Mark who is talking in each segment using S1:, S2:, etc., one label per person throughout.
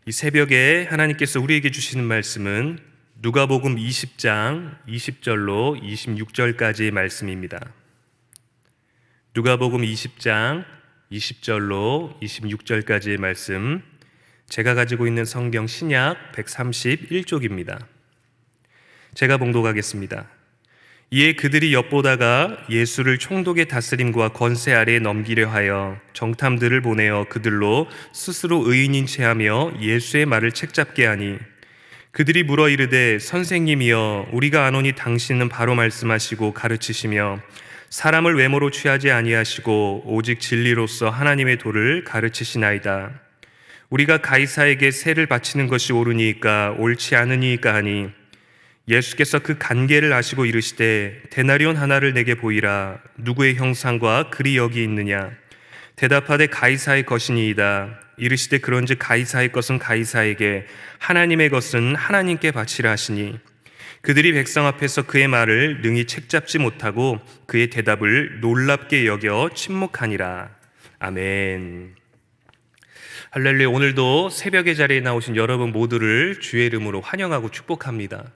S1: 이 새벽에 하나님께서 우리에게 주시는 말씀은 누가복음 20장 20절로 26절까지의 말씀입니다. 누가복음 20장 20절로 26절까지의 말씀, 제가 가지고 있는 성경 신약 131쪽입니다. 제가 봉독하겠습니다. 이에 그들이 엿보다가 예수를 총독의 다스림과 권세 아래에 넘기려 하여 정탐들을 보내어 그들로 스스로 의인인 체하며 예수의 말을 책잡게 하니, 그들이 물어 이르되 선생님이여, 우리가 아노니 당신은 바로 말씀하시고 가르치시며 사람을 외모로 취하지 아니하시고 오직 진리로서 하나님의 도를 가르치시나이다. 우리가 가이사에게 세를 바치는 것이 옳으니까 옳지 않으니까 하니, 예수께서 그 간계를 아시고 이르시되 데나리온 하나를 내게 보이라. 누구의 형상과 글이 여기 있느냐? 대답하되 가이사의 것이니이다. 이르시되 그런즉 가이사의 것은 가이사에게, 하나님의 것은 하나님께 바치라 하시니, 그들이 백성 앞에서 그의 말을 능히 책잡지 못하고 그의 대답을 놀랍게 여겨 침묵하니라. 아멘. 할렐루야. 오늘도 새벽의 자리에 나오신 여러분 모두를 주의 이름으로 환영하고 축복합니다.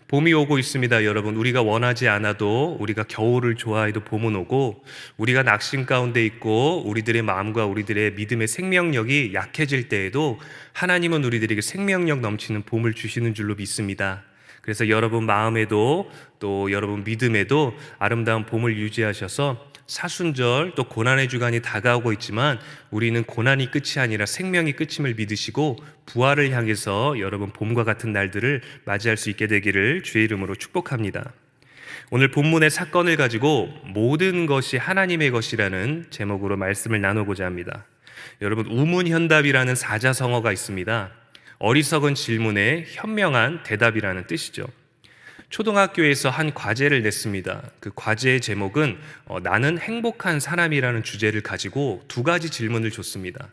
S1: 봄이 오고 있습니다. 여러분, 우리가 원하지 않아도, 우리가 겨울을 좋아해도 봄은 오고, 우리가 낙심 가운데 있고 우리들의 마음과 우리들의 믿음의 생명력이 약해질 때에도 하나님은 우리들에게 생명력 넘치는 봄을 주시는 줄로 믿습니다. 그래서 여러분 마음에도 또 여러분 믿음에도 아름다운 봄을 유지하셔서 사순절 또 고난의 주간이 다가오고 있지만 우리는 고난이 끝이 아니라 생명이 끝임을 믿으시고 부활을 향해서 여러분 봄과 같은 날들을 맞이할 수 있게 되기를 주의 이름으로 축복합니다. 오늘 본문의 사건을 가지고 모든 것이 하나님의 것이라는 제목으로 말씀을 나누고자 합니다. 여러분, 우문현답이라는 사자성어가 있습니다. 어리석은 질문에 현명한 대답이라는 뜻이죠. 초등학교에서 한 과제를 냈습니다. 그 과제의 제목은 나는 행복한 사람이라는 주제를 가지고 두 가지 질문을 줬습니다.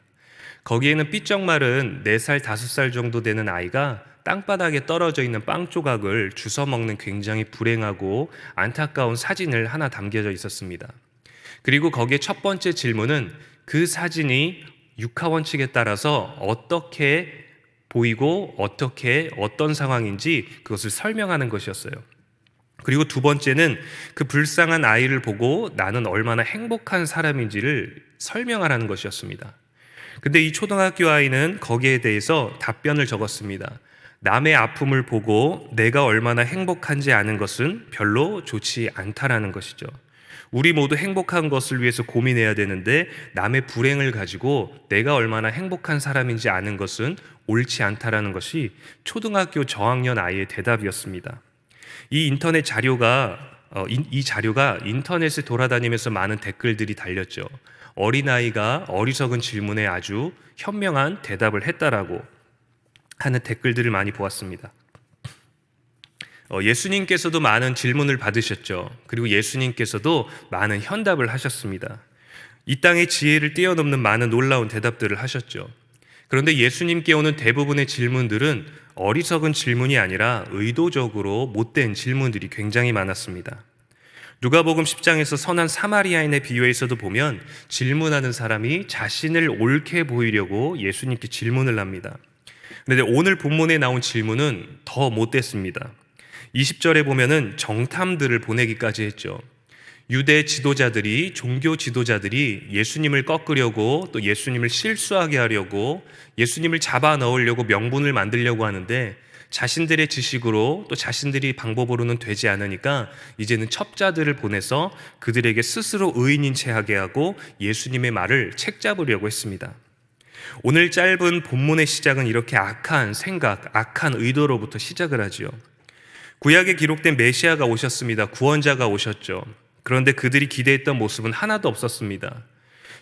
S1: 거기에는 삐쩍 마른 4살, 5살 정도 되는 아이가 땅바닥에 떨어져 있는 빵 조각을 주워 먹는 굉장히 불행하고 안타까운 사진을 하나 담겨져 있었습니다. 그리고 거기에 첫 번째 질문은 그 사진이 육하원칙에 따라서 어떻게 보이고 어떤 상황인지 그것을 설명하는 것이었어요. 그리고 두 번째는 그 불쌍한 아이를 보고 나는 얼마나 행복한 사람인지를 설명하라는 것이었습니다. 근데 이 초등학교 아이는 거기에 대해서 답변을 적었습니다. 남의 아픔을 보고 내가 얼마나 행복한지 아는 것은 별로 좋지 않다라는 것이죠. 우리 모두 행복한 것을 위해서 고민해야 되는데 남의 불행을 가지고 내가 얼마나 행복한 사람인지 아는 것은 옳지 않다라는 것이 초등학교 저학년 아이의 대답이었습니다. 이 자료가 인터넷에 돌아다니면서 많은 댓글들이 달렸죠. 어린아이가 어리석은 질문에 아주 현명한 대답을 했다라고 하는 댓글들을 많이 보았습니다. 예수님께서도 많은 질문을 받으셨죠. 그리고 예수님께서도 많은 현답을 하셨습니다. 이 땅의 지혜를 뛰어넘는 많은 놀라운 대답들을 하셨죠. 그런데 예수님께 오는 대부분의 질문들은 어리석은 질문이 아니라 의도적으로 못된 질문들이 굉장히 많았습니다. 누가복음 10장에서 선한 사마리아인의 비유에서도 보면 질문하는 사람이 자신을 옳게 보이려고 예수님께 질문을 합니다. 그런데 오늘 본문에 나온 질문은 더 못됐습니다. 20절에 보면은 정탐들을 보내기까지 했죠. 유대 지도자들이, 종교 지도자들이 예수님을 꺾으려고 또 예수님을 실수하게 하려고 예수님을 잡아 넣으려고 명분을 만들려고 하는데 자신들의 지식으로 또 자신들이 방법으로는 되지 않으니까 이제는 첩자들을 보내서 그들에게 스스로 의인인 채 하게 하고 예수님의 말을 책잡으려고 했습니다. 오늘 짧은 본문의 시작은 이렇게 악한 생각, 악한 의도로부터 시작을 하지요. 구약에 기록된 메시아가 오셨습니다. 구원자가 오셨죠. 그런데 그들이 기대했던 모습은 하나도 없었습니다.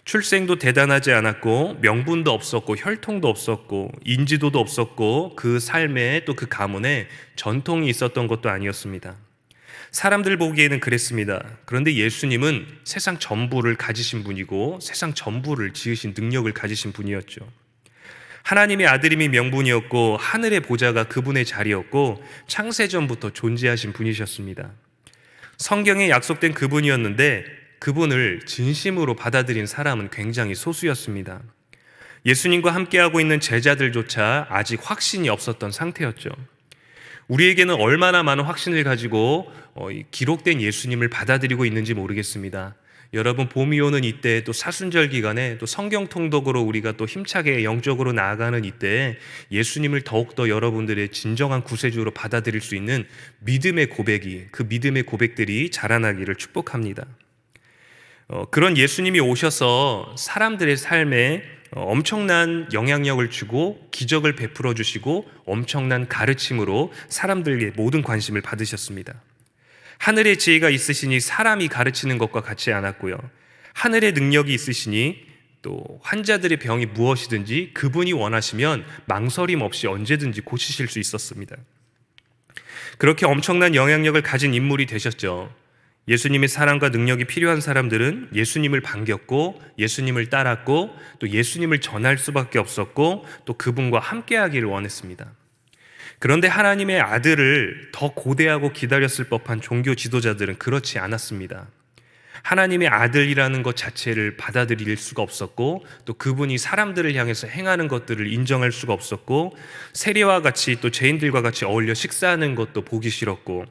S1: 출생도 대단하지 않았고 명분도 없었고 혈통도 없었고 인지도도 없었고 그 삶에 또 그 가문에 전통이 있었던 것도 아니었습니다. 사람들 보기에는 그랬습니다. 그런데 예수님은 세상 전부를 가지신 분이고 세상 전부를 지으신 능력을 가지신 분이었죠. 하나님의 아들임이 명분이었고 하늘의 보좌가 그분의 자리였고 창세전부터 존재하신 분이셨습니다. 성경에 약속된 그분이었는데 그분을 진심으로 받아들인 사람은 굉장히 소수였습니다. 예수님과 함께하고 있는 제자들조차 아직 확신이 없었던 상태였죠. 우리에게는 얼마나 많은 확신을 가지고 기록된 예수님을 받아들이고 있는지 모르겠습니다. 여러분, 봄이 오는 이때, 또 사순절 기간에, 또 성경 통독으로 우리가 또 힘차게 영적으로 나아가는 이때 예수님을 더욱더 여러분들의 진정한 구세주로 받아들일 수 있는 믿음의 고백이, 그 믿음의 고백들이 자라나기를 축복합니다. 그런 예수님이 오셔서 사람들의 삶에 엄청난 영향력을 주고 기적을 베풀어 주시고 엄청난 가르침으로 사람들의 모든 관심을 받으셨습니다. 하늘의 지혜가 있으시니 사람이 가르치는 것과 같지 않았고요. 하늘의 능력이 있으시니 또 환자들의 병이 무엇이든지 그분이 원하시면 망설임 없이 언제든지 고치실 수 있었습니다. 그렇게 엄청난 영향력을 가진 인물이 되셨죠. 예수님의 사랑과 능력이 필요한 사람들은 예수님을 반겼고 예수님을 따랐고 또 예수님을 전할 수밖에 없었고 또 그분과 함께하기를 원했습니다. 그런데 하나님의 아들을 더 고대하고 기다렸을 법한 종교 지도자들은 그렇지 않았습니다. 하나님의 아들이라는 것 자체를 받아들일 수가 없었고 또 그분이 사람들을 향해서 행하는 것들을 인정할 수가 없었고 세리와 같이 또 죄인들과 같이 어울려 식사하는 것도 보기 싫었고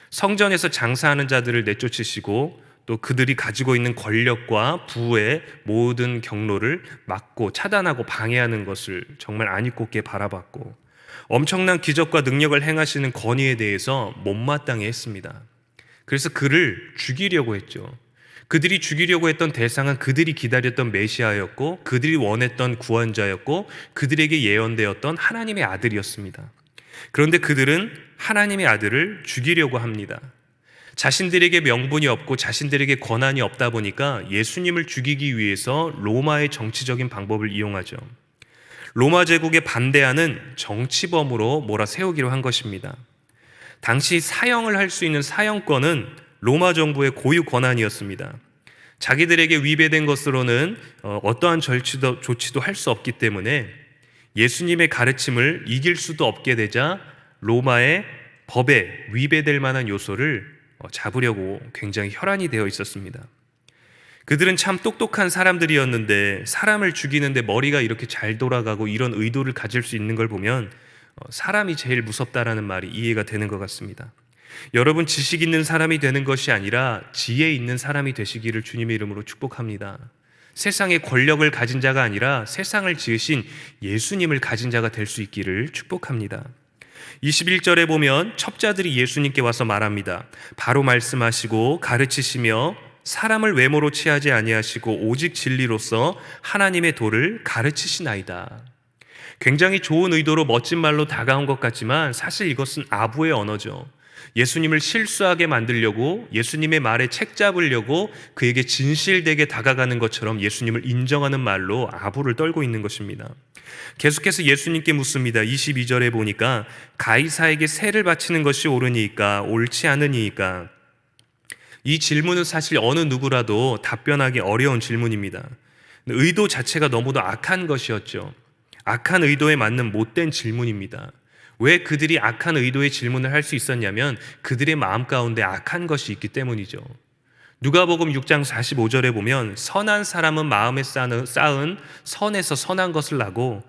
S1: 성전에서 장사하는 자들을 내쫓으시고 또 그들이 가지고 있는 권력과 부의 모든 경로를 막고 차단하고 방해하는 것을 정말 안입곱게 바라봤고 엄청난 기적과 능력을 행하시는 권위에 대해서 못마땅해 했습니다. 그래서 그를 죽이려고 했죠. 그들이 죽이려고 했던 대상은 그들이 기다렸던 메시아였고 그들이 원했던 구원자였고 그들에게 예언되었던 하나님의 아들이었습니다. 그런데 그들은 하나님의 아들을 죽이려고 합니다. 자신들에게 명분이 없고 자신들에게 권한이 없다 보니까 예수님을 죽이기 위해서 로마의 정치적인 방법을 이용하죠. 로마 제국에 반대하는 정치범으로 몰아세우기로 한 것입니다. 당시 사형을 할 수 있는 사형권은 로마 정부의 고유 권한이었습니다. 자기들에게 위배된 것으로는 어떠한 조치도 할 수 없기 때문에 예수님의 가르침을 이길 수도 없게 되자 로마의 법에 위배될 만한 요소를 잡으려고 굉장히 혈안이 되어 있었습니다. 그들은 참 똑똑한 사람들이었는데 사람을 죽이는데 머리가 이렇게 잘 돌아가고 이런 의도를 가질 수 있는 걸 보면 사람이 제일 무섭다라는 말이 이해가 되는 것 같습니다. 여러분, 지식 있는 사람이 되는 것이 아니라 지혜 있는 사람이 되시기를 주님의 이름으로 축복합니다. 세상에 권력을 가진 자가 아니라 세상을 지으신 예수님을 가진 자가 될 수 있기를 축복합니다. 21절에 보면 첩자들이 예수님께 와서 말합니다. 바로 말씀하시고 가르치시며 사람을 외모로 취하지 아니하시고 오직 진리로서 하나님의 도를 가르치시나이다. 굉장히 좋은 의도로 멋진 말로 다가온 것 같지만 사실 이것은 아부의 언어죠. 예수님을 실수하게 만들려고 예수님의 말에 책 잡으려고 그에게 진실되게 다가가는 것처럼 예수님을 인정하는 말로 아부를 떨고 있는 것입니다. 계속해서 예수님께 묻습니다. 22절에 보니까 가이사에게 세를 바치는 것이 옳으니까 옳지 않으니까. 이 질문은 사실 어느 누구라도 답변하기 어려운 질문입니다. 의도 자체가 너무도 악한 것이었죠. 악한 의도에 맞는 못된 질문입니다. 왜 그들이 악한 의도의 질문을 할 수 있었냐면 그들의 마음 가운데 악한 것이 있기 때문이죠. 누가복음 6장 45절에 보면 선한 사람은 마음에 쌓은 선에서 선한 것을 나고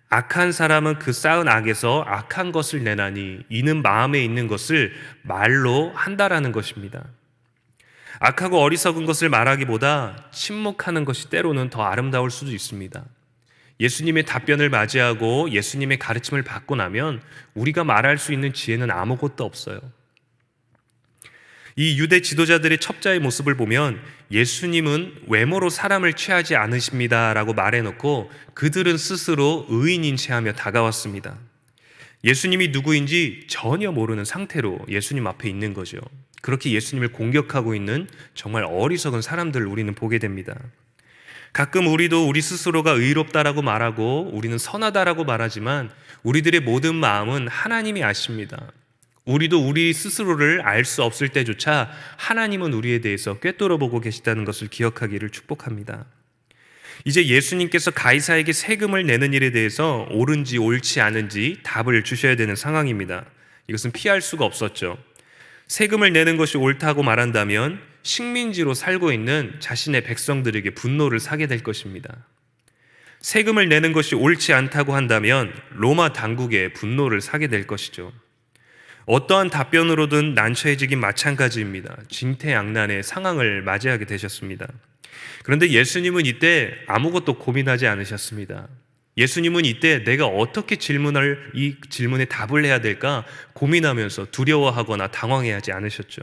S1: 악한 사람은 그 쌓은 악에서 악한 것을 내나니 이는 마음에 있는 것을 말로 한다라는 것입니다. 악하고 어리석은 것을 말하기보다 침묵하는 것이 때로는 더 아름다울 수도 있습니다. 예수님의 답변을 맞이하고 예수님의 가르침을 받고 나면 우리가 말할 수 있는 지혜는 아무것도 없어요. 이 유대 지도자들의 첩자의 모습을 보면 예수님은 외모로 사람을 취하지 않으십니다 라고 말해놓고 그들은 스스로 의인인 체하며 다가왔습니다. 예수님이 누구인지 전혀 모르는 상태로 예수님 앞에 있는 거죠. 그렇게 예수님을 공격하고 있는 정말 어리석은 사람들을 우리는 보게 됩니다. 가끔 우리도 우리 스스로가 의롭다라고 말하고 우리는 선하다라고 말하지만 우리들의 모든 마음은 하나님이 아십니다. 우리도 우리 스스로를 알 수 없을 때조차 하나님은 우리에 대해서 꿰뚫어 보고 계시다는 것을 기억하기를 축복합니다. 이제 예수님께서 가이사에게 세금을 내는 일에 대해서 옳은지 옳지 않은지 답을 주셔야 되는 상황입니다. 이것은 피할 수가 없었죠. 세금을 내는 것이 옳다고 말한다면 식민지로 살고 있는 자신의 백성들에게 분노를 사게 될 것입니다. 세금을 내는 것이 옳지 않다고 한다면 로마 당국의 분노를 사게 될 것이죠. 어떠한 답변으로든 난처해지긴 마찬가지입니다. 진퇴양난의 상황을 맞이하게 되셨습니다. 그런데 예수님은 이때 아무것도 고민하지 않으셨습니다. 예수님은 이때 내가 어떻게 이 질문에 답을 해야 될까 고민하면서 두려워하거나 당황해하지 않으셨죠.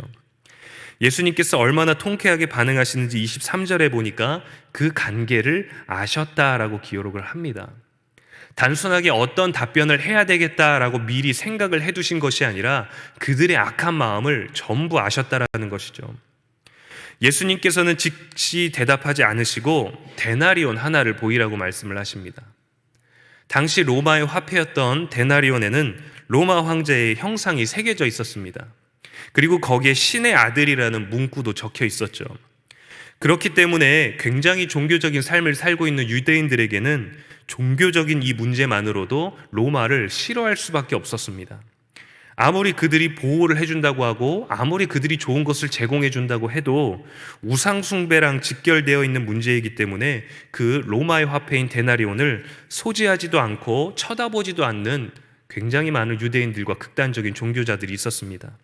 S1: 예수님께서 얼마나 통쾌하게 반응하시는지 23절에 보니까 그 관계를 아셨다라고 기록을 합니다. 단순하게 어떤 답변을 해야 되겠다라고 미리 생각을 해두신 것이 아니라 그들의 악한 마음을 전부 아셨다라는 것이죠. 예수님께서는 즉시 대답하지 않으시고 데나리온 하나를 보이라고 말씀을 하십니다. 당시 로마의 화폐였던 데나리온에는 로마 황제의 형상이 새겨져 있었습니다. 그리고 거기에 신의 아들이라는 문구도 적혀 있었죠. 그렇기 때문에 굉장히 종교적인 삶을 살고 있는 유대인들에게는 종교적인 이 문제만으로도 로마를 싫어할 수밖에 없었습니다. 아무리 그들이 보호를 해준다고 하고 아무리 그들이 좋은 것을 제공해준다고 해도 우상숭배랑 직결되어 있는 문제이기 때문에 그 로마의 화폐인 데나리온을 소지하지도 않고 쳐다보지도 않는 굉장히 많은 유대인들과 극단적인 종교자들이 있었습니다.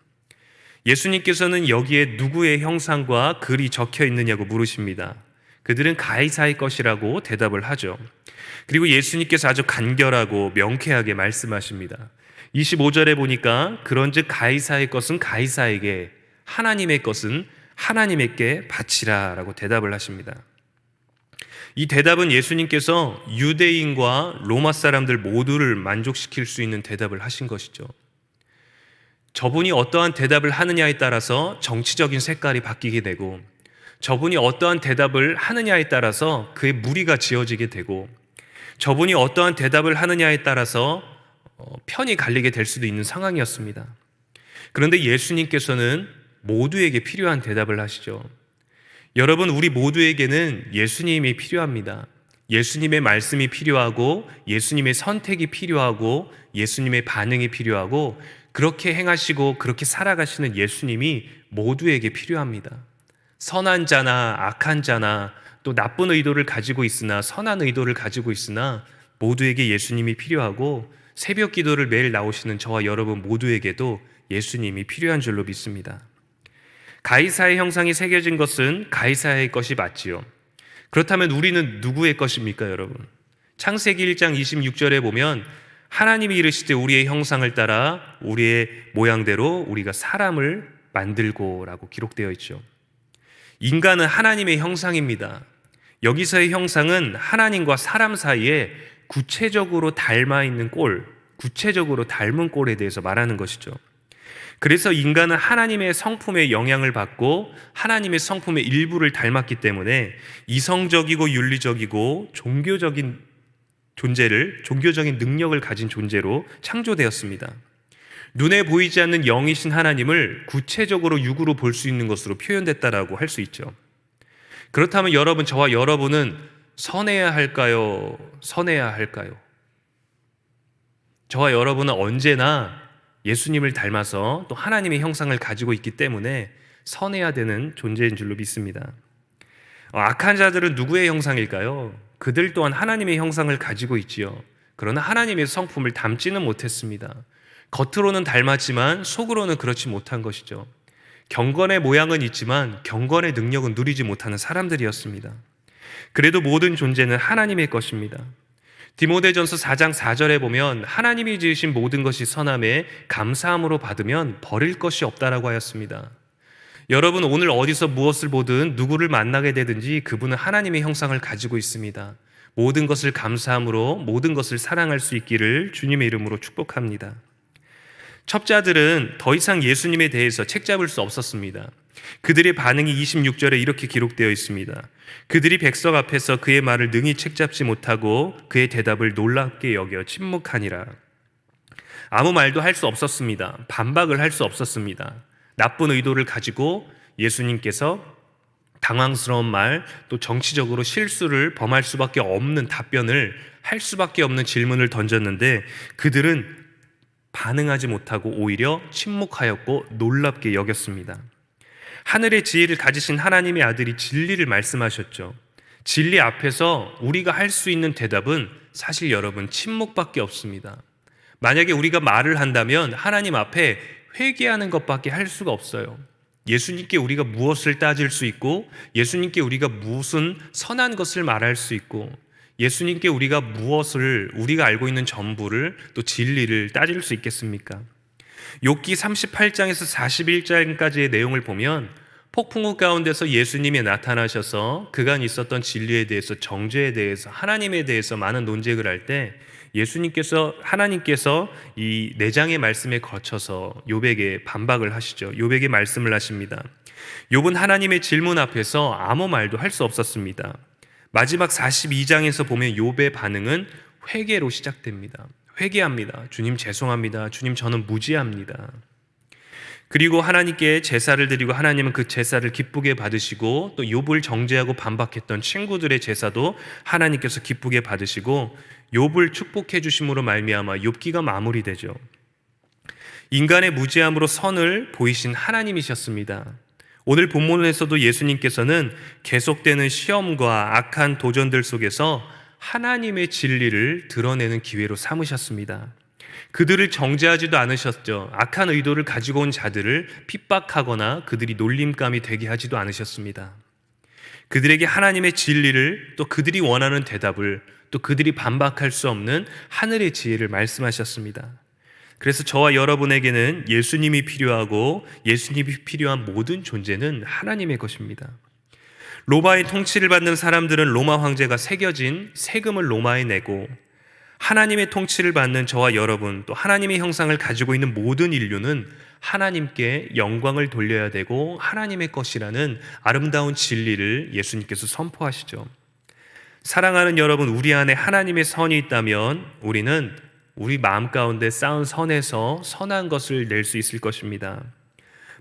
S1: 예수님께서는 여기에 누구의 형상과 글이 적혀 있느냐고 물으십니다. 그들은 가이사의 것이라고 대답을 하죠. 그리고 예수님께서 아주 간결하고 명쾌하게 말씀하십니다. 25절에 보니까 그런즉 가이사의 것은 가이사에게, 하나님의 것은 하나님께 바치라 라고 대답을 하십니다. 이 대답은 예수님께서 유대인과 로마 사람들 모두를 만족시킬 수 있는 대답을 하신 것이죠. 저분이 어떠한 대답을 하느냐에 따라서 정치적인 색깔이 바뀌게 되고, 저분이 어떠한 대답을 하느냐에 따라서 그의 무리가 지어지게 되고, 저분이 어떠한 대답을 하느냐에 따라서 편이 갈리게 될 수도 있는 상황이었습니다. 그런데 예수님께서는 모두에게 필요한 대답을 하시죠. 여러분, 우리 모두에게는 예수님이 필요합니다. 예수님의 말씀이 필요하고 예수님의 선택이 필요하고 예수님의 반응이 필요하고 그렇게 행하시고 그렇게 살아가시는 예수님이 모두에게 필요합니다. 선한 자나 악한 자나 또 나쁜 의도를 가지고 있으나 선한 의도를 가지고 있으나 모두에게 예수님이 필요하고 새벽 기도를 매일 나오시는 저와 여러분 모두에게도 예수님이 필요한 줄로 믿습니다. 가이사의 형상이 새겨진 것은 가이사의 것이 맞지요. 그렇다면 우리는 누구의 것입니까, 여러분? 창세기 1장 26절에 보면 하나님이 이르시되 우리의 형상을 따라 우리의 모양대로 우리가 사람을 만들고 라고 기록되어 있죠. 인간은 하나님의 형상입니다. 여기서의 형상은 하나님과 사람 사이에 구체적으로 닮아 있는 꼴, 구체적으로 닮은 꼴에 대해서 말하는 것이죠. 그래서 인간은 하나님의 성품의 영향을 받고 하나님의 성품의 일부를 닮았기 때문에 이성적이고 윤리적이고 종교적인 능력을 가진 존재로 창조되었습니다. 눈에 보이지 않는 영이신 하나님을 구체적으로 육으로 볼 수 있는 것으로 표현됐다라고 할 수 있죠. 그렇다면 여러분, 저와 여러분은 선해야 할까요? 선해야 할까요? 저와 여러분은 언제나 예수님을 닮아서 또 하나님의 형상을 가지고 있기 때문에 선해야 되는 존재인 줄로 믿습니다. 악한 자들은 누구의 형상일까요? 그들 또한 하나님의 형상을 가지고 있지요. 그러나 하나님의 성품을 닮지는 못했습니다. 겉으로는 닮았지만 속으로는 그렇지 못한 것이죠. 경건의 모양은 있지만 경건의 능력은 누리지 못하는 사람들이었습니다. 그래도 모든 존재는 하나님의 것입니다. 디모데전서 4장 4절에 보면 하나님이 지으신 모든 것이 선함에 감사함으로 받으면 버릴 것이 없다라고 하였습니다. 여러분, 오늘 어디서 무엇을 보든 누구를 만나게 되든지 그분은 하나님의 형상을 가지고 있습니다. 모든 것을 감사함으로 모든 것을 사랑할 수 있기를 주님의 이름으로 축복합니다. 첩자들은 더 이상 예수님에 대해서 책잡을 수 없었습니다. 그들의 반응이 26절에 이렇게 기록되어 있습니다. 그들이 백성 앞에서 그의 말을 능히 책잡지 못하고 그의 대답을 놀랍게 여겨 침묵하니라. 아무 말도 할 수 없었습니다. 반박을 할 수 없었습니다. 나쁜 의도를 가지고 예수님께서 당황스러운 말, 또 정치적으로 실수를 범할 수밖에 없는 답변을 할 수밖에 없는 질문을 던졌는데 그들은 반응하지 못하고 오히려 침묵하였고 놀랍게 여겼습니다. 하늘의 지혜를 가지신 하나님의 아들이 진리를 말씀하셨죠. 진리 앞에서 우리가 할 수 있는 대답은 사실 여러분 침묵밖에 없습니다. 만약에 우리가 말을 한다면 하나님 앞에 회개하는 것밖에 할 수가 없어요. 예수님께 우리가 무엇을 따질 수 있고, 예수님께 우리가 무슨 선한 것을 말할 수 있고, 예수님께 우리가 무엇을, 우리가 알고 있는 전부를, 또 진리를 따질 수 있겠습니까? 욥기 38장에서 41장까지의 내용을 보면 폭풍우 가운데서 예수님이 나타나셔서 그간 있었던 진리에 대해서, 정죄에 대해서, 하나님에 대해서 많은 논쟁을 할 때 하나님께서 이 4장의 말씀에 거쳐서 욥에게 반박을 하시죠. 욥에게 말씀을 하십니다. 욥은 하나님의 질문 앞에서 아무 말도 할 수 없었습니다. 마지막 42장에서 보면 욥의 반응은 회개로 시작됩니다. 회개합니다. 주님 죄송합니다. 주님 저는 무지합니다. 그리고 하나님께 제사를 드리고 하나님은 그 제사를 기쁘게 받으시고, 또 욥을 정죄하고 반박했던 친구들의 제사도 하나님께서 기쁘게 받으시고 욥을 축복해 주심으로 말미암아 욥기가 마무리되죠. 인간의 무지함으로 선을 보이신 하나님이셨습니다. 오늘 본문에서도 예수님께서는 계속되는 시험과 악한 도전들 속에서 하나님의 진리를 드러내는 기회로 삼으셨습니다. 그들을 정죄하지도 않으셨죠. 악한 의도를 가지고 온 자들을 핍박하거나 그들이 놀림감이 되게 하지도 않으셨습니다. 그들에게 하나님의 진리를, 또 그들이 원하는 대답을, 또 그들이 반박할 수 없는 하늘의 지혜를 말씀하셨습니다. 그래서 저와 여러분에게는 예수님이 필요하고 예수님이 필요한 모든 존재는 하나님의 것입니다. 로마의 통치를 받는 사람들은 로마 황제가 새겨진 세금을 로마에 내고, 하나님의 통치를 받는 저와 여러분, 또 하나님의 형상을 가지고 있는 모든 인류는 하나님께 영광을 돌려야 되고 하나님의 것이라는 아름다운 진리를 예수님께서 선포하시죠. 사랑하는 여러분, 우리 안에 하나님의 선이 있다면 우리는 우리 마음 가운데 쌓은 선에서 선한 것을 낼 수 있을 것입니다.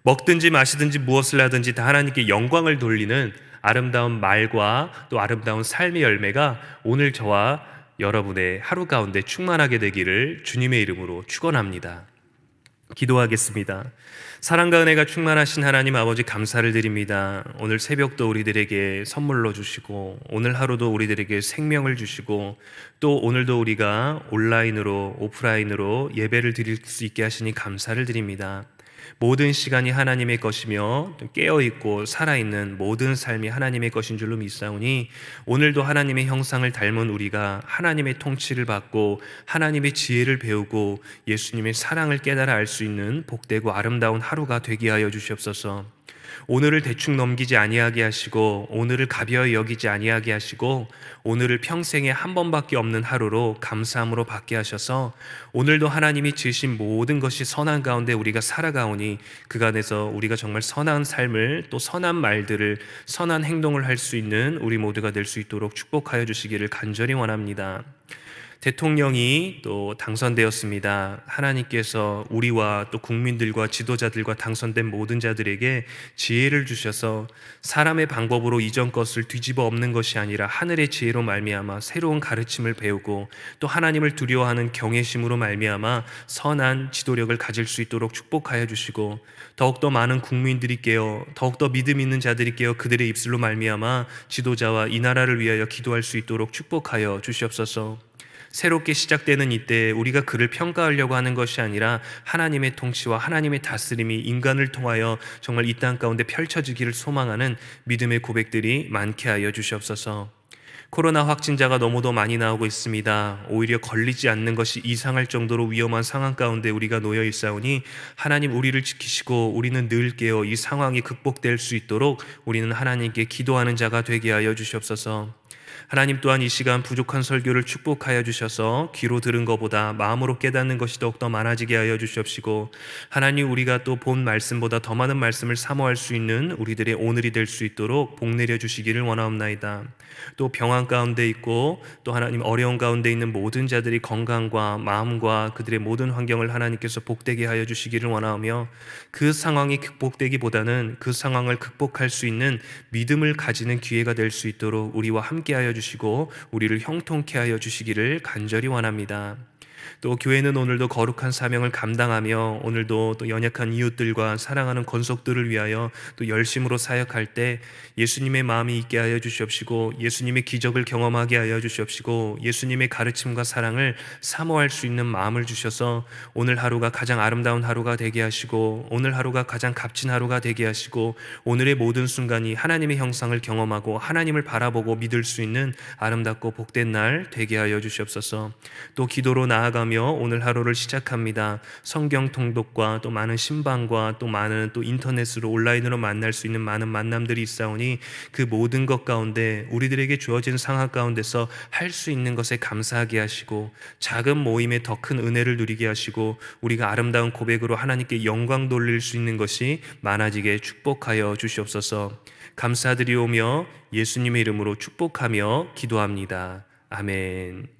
S1: 먹든지 마시든지 무엇을 하든지 다 하나님께 영광을 돌리는 아름다운 말과 또 아름다운 삶의 열매가 오늘 저와 여러분의 하루 가운데 충만하게 되기를 주님의 이름으로 축원합니다. 기도하겠습니다. 사랑과 은혜가 충만하신 하나님 아버지, 감사를 드립니다. 오늘 새벽도 우리들에게 선물로 주시고, 오늘 하루도 우리들에게 생명을 주시고, 또 오늘도 우리가 온라인으로 오프라인으로 예배를 드릴 수 있게 하시니 감사를 드립니다. 모든 시간이 하나님의 것이며 깨어있고 살아있는 모든 삶이 하나님의 것인 줄로 믿사오니, 오늘도 하나님의 형상을 닮은 우리가 하나님의 통치를 받고 하나님의 지혜를 배우고 예수님의 사랑을 깨달아 알 수 있는 복되고 아름다운 하루가 되게 하여 주시옵소서. 오늘을 대충 넘기지 아니하게 하시고, 오늘을 가벼이 여기지 아니하게 하시고, 오늘을 평생에 한 번밖에 없는 하루로 감사함으로 받게 하셔서 오늘도 하나님이 지으신 모든 것이 선한 가운데 우리가 살아가오니 그간에서 우리가 정말 선한 삶을, 또 선한 말들을, 선한 행동을 할 수 있는 우리 모두가 될 수 있도록 축복하여 주시기를 간절히 원합니다. 대통령이 또 당선되었습니다. 하나님께서 우리와 또 국민들과 지도자들과 당선된 모든 자들에게 지혜를 주셔서 사람의 방법으로 이전 것을 뒤집어 엎는 것이 아니라 하늘의 지혜로 말미암아 새로운 가르침을 배우고, 또 하나님을 두려워하는 경외심으로 말미암아 선한 지도력을 가질 수 있도록 축복하여 주시고, 더욱더 많은 국민들이 깨어, 더욱더 믿음 있는 자들이 깨어 그들의 입술로 말미암아 지도자와 이 나라를 위하여 기도할 수 있도록 축복하여 주시옵소서. 새롭게 시작되는 이때 우리가 그를 평가하려고 하는 것이 아니라 하나님의 통치와 하나님의 다스림이 인간을 통하여 정말 이 땅 가운데 펼쳐지기를 소망하는 믿음의 고백들이 많게 하여 주시옵소서. 코로나 확진자가 너무도 많이 나오고 있습니다. 오히려 걸리지 않는 것이 이상할 정도로 위험한 상황 가운데 우리가 놓여 있사오니 하나님, 우리를 지키시고 우리는 늘 깨어 이 상황이 극복될 수 있도록 우리는 하나님께 기도하는 자가 되게 하여 주시옵소서. 하나님 또한 이 시간 부족한 설교를 축복하여 주셔서 귀로 들은 것보다 마음으로 깨닫는 것이 더욱더 많아지게 하여 주시옵시고, 하나님, 우리가 또 본 말씀보다 더 많은 말씀을 사모할 수 있는 우리들의 오늘이 될 수 있도록 복 내려 주시기를 원하옵나이다. 또 병환 가운데 있고 또 하나님 어려운 가운데 있는 모든 자들이 건강과 마음과 그들의 모든 환경을 하나님께서 복되게 하여 주시기를 원하오며, 그 상황이 극복되기보다는 그 상황을 극복할 수 있는 믿음을 가지는 기회가 될 수 있도록 우리와 함께 하여 주시고 우리를 형통케 하여 주시기를 간절히 원합니다. 또 교회는 오늘도 거룩한 사명을 감당하며 오늘도 또 연약한 이웃들과 사랑하는 권속들을 위하여 또 열심으로 사역할 때 예수님의 마음이 있게 하여 주시옵시고, 예수님의 기적을 경험하게 하여 주시옵시고, 예수님의 가르침과 사랑을 사모할 수 있는 마음을 주셔서 오늘 하루가 가장 아름다운 하루가 되게 하시고, 오늘 하루가 가장 값진 하루가 되게 하시고, 오늘의 모든 순간이 하나님의 형상을 경험하고 하나님을 바라보고 믿을 수 있는 아름답고 복된 날 되게 하여 주시옵소서. 또 기도로 나아가며 오늘 하루를 시작합니다. 성경 통독과 또 많은 신방과 또 많은 또 인터넷으로 온라인으로 만날 수 있는 많은 만남들이 있사오니 그 모든 것 가운데 우리들에게 주어진 상황 가운데서 할 수 있는 것에 감사하게 하시고, 작은 모임에 더 큰 은혜를 누리게 하시고, 우리가 아름다운 고백으로 하나님께 영광 돌릴 수 있는 것이 많아지게 축복하여 주시옵소서. 감사드리오며 예수님의 이름으로 축복하며 기도합니다. 아멘.